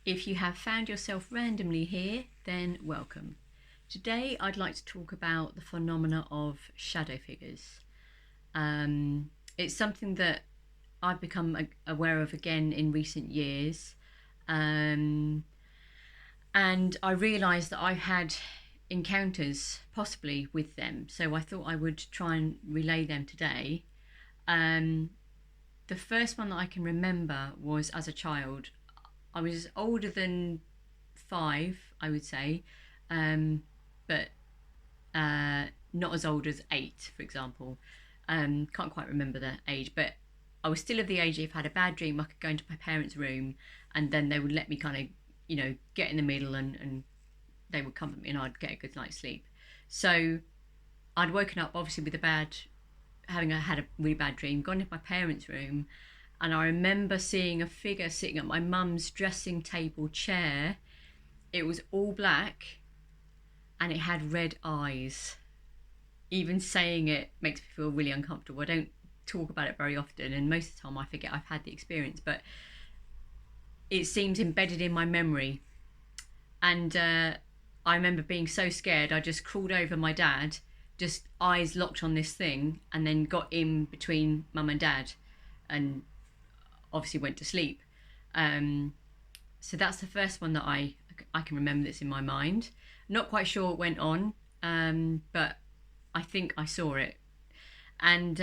If you have found yourself randomly here, then welcome. Today I'd like to talk about the phenomena of shadow figures. It's something that I've become aware of again in recent years. Um, and I realised that I had encounters possibly with them, so I thought I would try and relay them today. Um, the first one that I can remember was as a child. I was older than 5, I would say, but not as old as 8, for example. Can't quite remember the age, but I was still of the age if I had a bad dream, I could go into my parents' room and then they would let me kind of, get in the middle and they would comfort me and I'd get a good night's sleep. So I'd woken up obviously with having had a really bad dream, gone into my parents' room, and I remember seeing a figure sitting at my mum's dressing table chair. It was all black and it had red eyes. Even saying it makes me feel really uncomfortable. I don't talk about it very often, and most of the time I forget I've had the experience, but it seemed embedded in my memory. And I remember being so scared, I just crawled over my dad, just eyes locked on this thing, and then got in between mum and dad, and obviously went to sleep. Um, so that's the first one that I can remember that's in my mind. Not quite sure what went on, but I think I saw it. And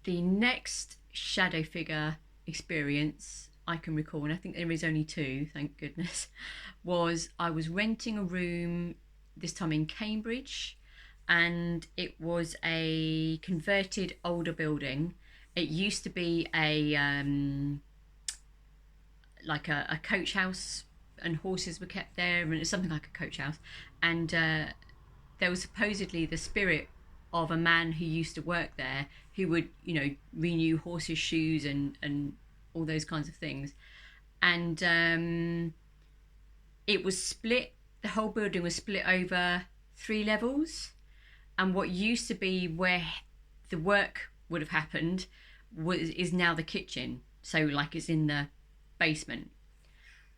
the next shadow figure experience I can recall, and I think there is only two, thank goodness, was I was renting a room this time in Cambridge, and it was a converted older building. It used to be a coach house, and horses were kept there, and it's something like a coach house. And there was supposedly the spirit of a man who used to work there, who would, renew horses' shoes and all those kinds of things. And it was split. The whole building was split over 3 levels, and what used to be where the work would have happened is now the kitchen. So like it's in the basement.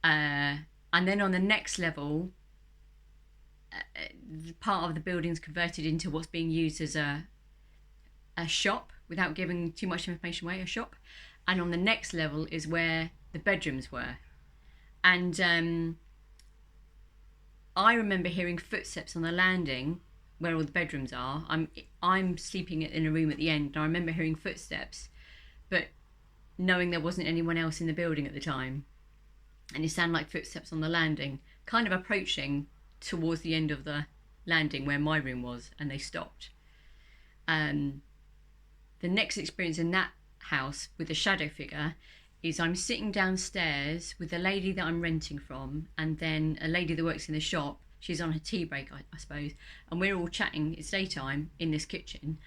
And then on the next level, part of the building's converted into what's being used as a shop, without giving too much information away, a shop. And on the next level is where the bedrooms were. And I remember hearing footsteps on the landing where all the bedrooms are. I'm sleeping in a room at the end, and I remember hearing footsteps, but knowing there wasn't anyone else in the building at the time. And it sounded like footsteps on the landing, kind of approaching towards the end of the landing where my room was, and they stopped. The next experience in that house with a shadow figure is I'm sitting downstairs with the lady that I'm renting from, and then a lady that works in the shop. She's on her tea break, I suppose, and we're all chatting. It's daytime in this kitchen,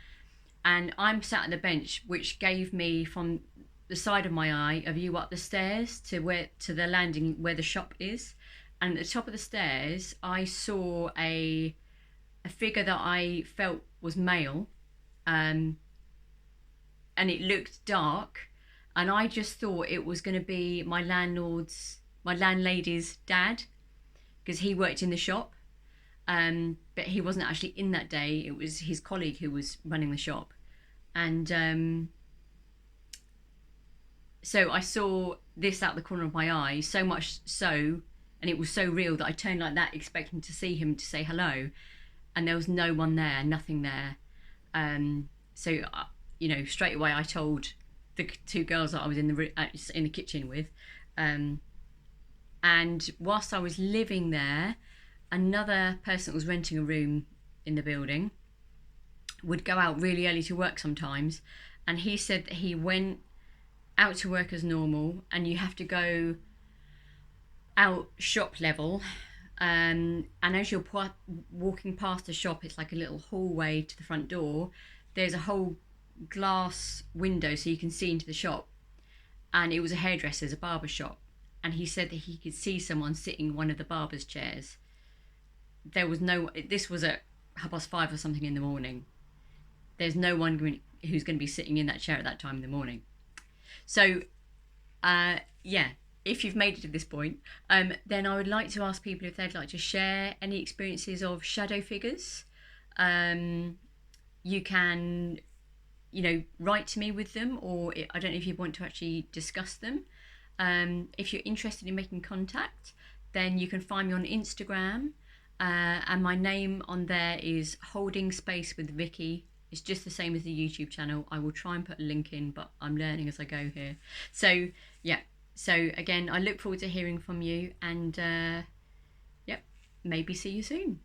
and I'm sat at the bench, which gave me from the side of my eye a view up the stairs to the landing where the shop is. And at the top of the stairs, I saw a figure that I felt was male, and it looked dark, and I just thought it was going to be my landlady's dad, because he worked in the shop, but he wasn't actually in that day. It was his colleague who was running the shop, and so I saw this out the corner of my eye, so much so, and it was so real that I turned like that, expecting to see him to say hello, and there was no one there, nothing there. So straight away I told the 2 girls that I was in the kitchen with, and whilst I was living there, another person that was renting a room in the building would go out really early to work sometimes, and he said that he went out to work as normal, and you have to go out shop level, and as you're walking past the shop, it's like a little hallway to the front door. There's a whole glass window so you can see into the shop, and it was a hairdresser's, a barber shop, and he said that he could see someone sitting in one of the barber's chairs. This was at 5:30 or something in the morning. There's no one who's going to be sitting in that chair at that time in the morning. So yeah, if you've made it to this point, then I would like to ask people if they'd like to share any experiences of shadow figures. You can, write to me with them, or I don't know if you want to actually discuss them. If you're interested in making contact, then you can find me on Instagram, and my name on there is Holding Space with Vicky. It's just the same as the YouTube channel. I will try and put a link in, but I'm learning as I go here. So yeah. So again, I look forward to hearing from you, and yep, maybe see you soon.